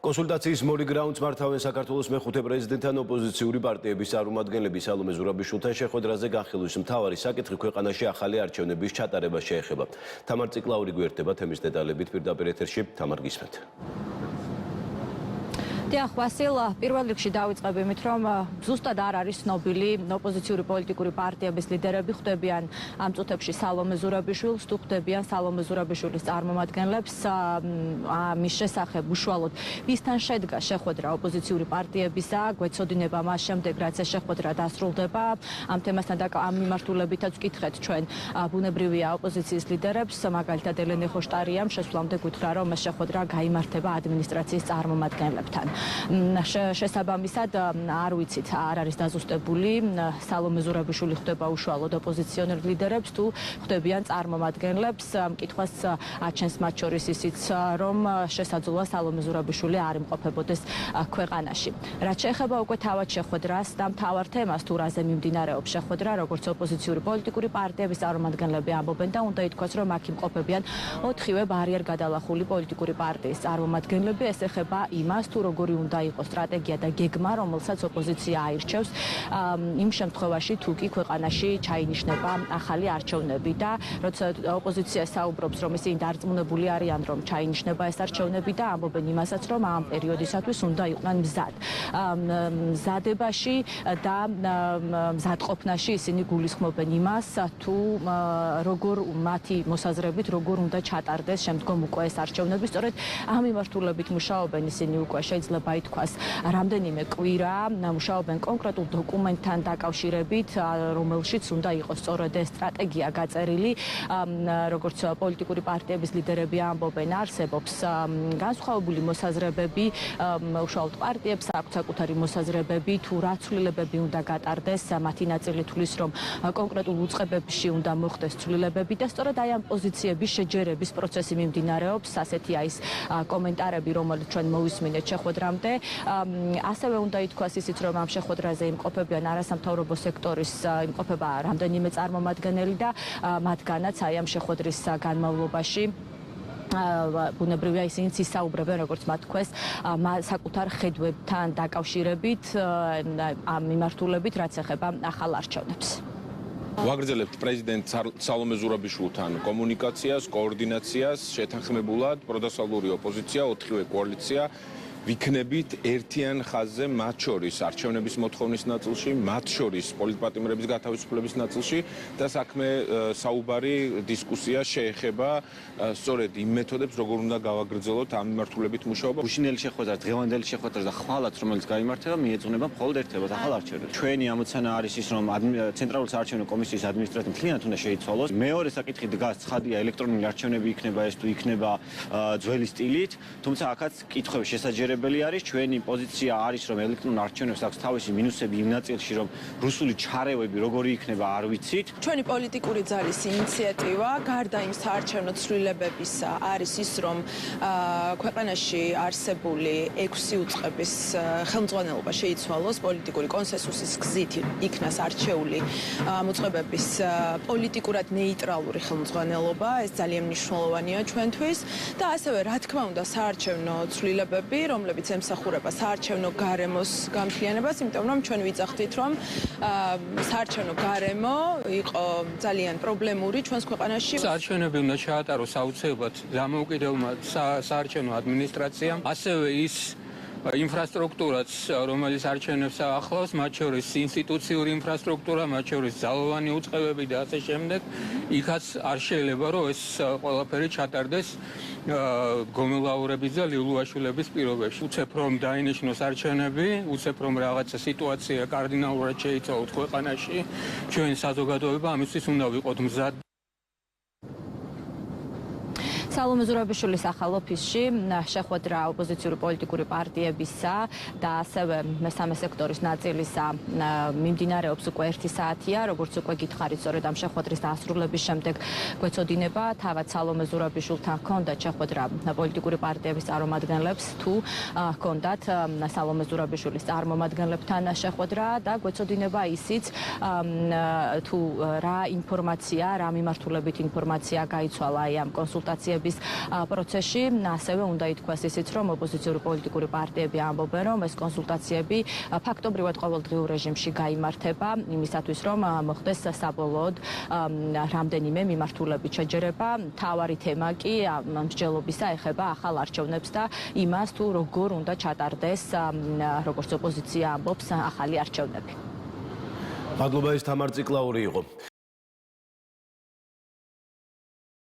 კონსულტაციის მოლიგრაუნდს მართავენ საქართველოს მეხუთე პრეზიდენტთან ოპოზიციური პარტიების წარმომადგენლები სალომე ზურაბიშვილთან შეხვედრაზე განხილვის მთავარი საკითხი ქვეყანაში ახალი არჩევნების ჩატარება შეეხება. თამარ ციკლაური გვერდება თემის დეტალებით პირდაპირ ეთერში. თამარ გისმენთ. დიახ, ვასილ, პირველ რიგში დავიწყებ იმით, რომ ზუსტად არ არის ცნობილი ოპოზიციური პოლიტიკური პარტიების ლიდერები ხვდებიან ამ წუთებში სალომე ზურაბიშვილს, თუ ხვდებიან სალომე ზურაბიშვილის წარმომადგენლებს მის შესახებ უშუალოდ ვისთან შედგა შეხვედრა ოპოზიციური პარტიებისა, გვეცოდინება მას შემდეგ, რაც ეს შეხვედრა დასრულდება. ამ თემასთან ამ მიმართულებითაც ვკითხეთ ჩვენ ბუნებრივია ოპოზიციის ლიდერებს, მაგალითად ელენე ხოშტარიამ შესვლამდე გითხრა, რომ ეს შეხვედრა გაიმართება ადმინისტრაციის წარმომადგენლებთან. შესაბამისად არ ვიცით, არ არის დაზუსტებული სალომე ზურაბიშვილი ხვდება უშუალოდ ოპოზიციონერ ლიდერებს თუ ხვდებიან წარმომადგენლებს. მკითხვას აჩენს მათ შორის ისიც, რომ შესაძლოა სალომე ზურაბიშვილი არ იმყოფებოდეს ქვეყანაში. რაც შეეხება უკვე თავად შეხვედრას და მთავარ თემას, თუ რაზე მიმდინარეობს შეხვედრა, როგორც ოპოზიციური პოლიტიკური პარტიების წარმომადგენლები ამბობენ და უნდა ითქვას, რომ აქ იმყოფებიან 4-ვე ბარიერ გადალახული პოლიტიკური პარტიის წარმომადგენლები. ეს ეხება იმას, თუ როგორი უნდა იყოს სტრატეგია და გეგმა, რომელსაც ოპოზიცია აირჩევს იმ შემთხვევაში, თუ კი ქვეყანაში ჩაინიშნება ახალი არჩევნები და როცა ოპოზიცია საუბრობს, რომ ისინი დარწმუნებული არიან, რომ ჩაინიშნება ეს არჩევნები და ამბობენ იმასაც, რომ ამ პერიოდისათვის უნდა იყვნენ მზადებაში და მზადყოფნაში ისინი გულისხმობენ იმას, თუ როგორ მათი მოსაზრებით როგორ უნდა ჩატარდეს შემდგომ უკვე ეს არჩევნები. სწორედ ამ მიმართულებით მუშაობენ ისინი უკვე შეიძლება ითქვას რამდენიმე კვირა მუშაობენ კონკრეტულ დოკუმენტთან დაკავშირებით, რომელშიც უნდა იყოს სწორედ ეს სტრატეგია გაწერილი. როგორც პოლიტიკური პარტიების ლიდერები ამბობენ, არსებობს განსხვავებული მოსაზრებები, უშუალოდ პარტიებს აქვთ საკუთარი მოსაზრებები, თუ რა ცვლილებები უნდა გატარდეს. მათი ნაწილი თვლის, რომ კონკრეტულ უწყებებში უნდა მოხდეს ცვლილებები და სწორედ აი ამ პოზიციების შეჯერების პროცესი მიმდინარეობს. ასეთია ის კომენტარები, რომელიც ჩვენ მოვისმინეთ შეხვედრამდე. ასევე უნდა ითქვას ისიც, რომ ამ შეხვედრაზე იმყოფებიან არასამთავრობო სექტორის იმყოფება რამდენიმე წარმომადგენელი და მათგანაც აი ამ შეხვედრის განმავლობაში ბუნებრივია ისინი ისაუბრებენ, როგორც მათ თქვეს, საკუთარ ხედვებთან დაკავშირებით, ამ მიმართულებით, რაც ეხება ახალ არჩევნებს. ვაგრძელებთ პრეზიდენტ სალომე ზურაბიშვილთან კომუნიკაციას, koordinაციას, შეთანხმებულად პროდასალური ოპოზიცია, 4-ვე კოალიცია ვიქნებით ერთიან ხაზზე მათ შორის არჩევნების მოთხოვნის ნაწილში, მათ შორის პოლიტპატიმრების გათავისუფლების ნაწილში და საქმე საუბარი დისკუსია შეეხება სწორედ იმ მეთოდებს, როგორ უნდა გავაგრძელოთ ამ მიმართულებით მუშაობა. უშინელი შეხვედრა, დღევანდელი შეხვედრა და ხვალაც რომელიც გაიმართება, მიეძღვნება მხოლოდ ერთებას ახალ არჩევნებს. ჩვენი ამოცანა არის ის, რომ ცენტრალური საარჩევნო კომისიის ადმინისტრაცია მთლიანად უნდა შეიცვალოს. მეორე საკითხი დგას, ცხადია, ელექტრონული არჩევნები იქნება ეს თუ იქნება ძველი სტილით, თუმცა აქაც კითხვები შესაძლებელი არის. ჩვენი პოზიცია არის, რომ ელექტრონულ არჩევნებს აქვს თავისი მინუსები იმ ნაწილში, რომ რუსული ჩარევები როგორი იქნება არ ვიცით. ჩვენი პოლიტიკური ძალის ინიციატივა გარდა იმ საარჩევნო ცვლილებებისა არის ის, რომ ქვეყანაში არსებული 6 უწყების ხელმძღვანელობა შეიცვალოს, პოლიტიკური კონსენსუსის გზით იქნას არჩეული უწყებების პოლიტიკურად ნეიტრალური ხელმძღვანელობა. ეს ძალიან მნიშვნელოვანია ჩვენთვის და ასევე რა თქმა უნდა საარჩევნო ცვლილებები, რომლებიც ემსახურება საარჩევნო გარემოს გამთლიანებას, იმიტომ რომ ჩვენ ვიძახდით, რომ საარჩევნო გარემო იყო ძალიან პრობლემური ჩვენს ქვეყანაში. საარჩევნები უნდა ჩაატაროს აუცილებლად დამოუკიდებელმა საარჩევნო ადმინისტრაციამ, ასევე ის ინფრასტრუქტურაც, რომელიც არჩევნებს ახლავს, მათ შორის ინსტიტუციური ინფრასტრუქტურა, მათ შორის ძალოვანი უწყებები და ასე შემდეგ, იქაც არ შეიძლება, რომ ეს ყველაფერი ჩატარდეს გომელაურების და ლიულუაშვილების პირობებში. უცებ რომ დაინიშნოს არჩევნები, უცებ რომ რაღაცა სიტუაცია კარდინალურად შეიცვალოს ქვეყანაში, ჩვენ საზოგადოება ამისთვის უნდა ვიყოთ მზად. სალომე ზურაბიშვილის ახალ ოფისში შეხვედრა ოპოზიციური პოლიტიკური პარტიებისა და ასევე მესამე სექტორის ნაწილისა მიმდინარეობს უკვე 1 საათია, როგორც უკვე გითხარით, სწორედ ამ შეხვედრის დასრულების შემდეგ გვეცოდინება თავად სალომე ზურაბიშვილთან ჰქონდათ შეხვედრა პოლიტიკური პარტიების წარმომადგენლებს, თუ ჰქონდათ სალომე ზურაბიშვილის წარმომადგენლებთან შეხვედრა და გვეცოდინება ისიც, თუ რა ინფორმაცია, რა მიმართულებით ინფორმაცია გაიცვალა ამ კონსულტაციების განხილვის პროცესში. ასევე უნდა ითქვას ისიც, რომ ოპოზიციური პოლიტიკური პარტიები ამბობენ, რომ ეს კონსულტაციები ფაქტობრივად ყოველდღიურ რეჟიმში გაიმართება, იმისათვის, რომ მოხდეს საბოლოოდ რამდენიმე მიმართულებით შეჯერება. მთავარი თემა კი მსჯელობისა ეხება ახალ არჩევნებს და იმას, თუ როგორ უნდა ჩატარდეს, როგორც ოპოზიცია ამბობს, ახალი არჩევნები. მადლობა, ეს თამარ ციკლაური იყო.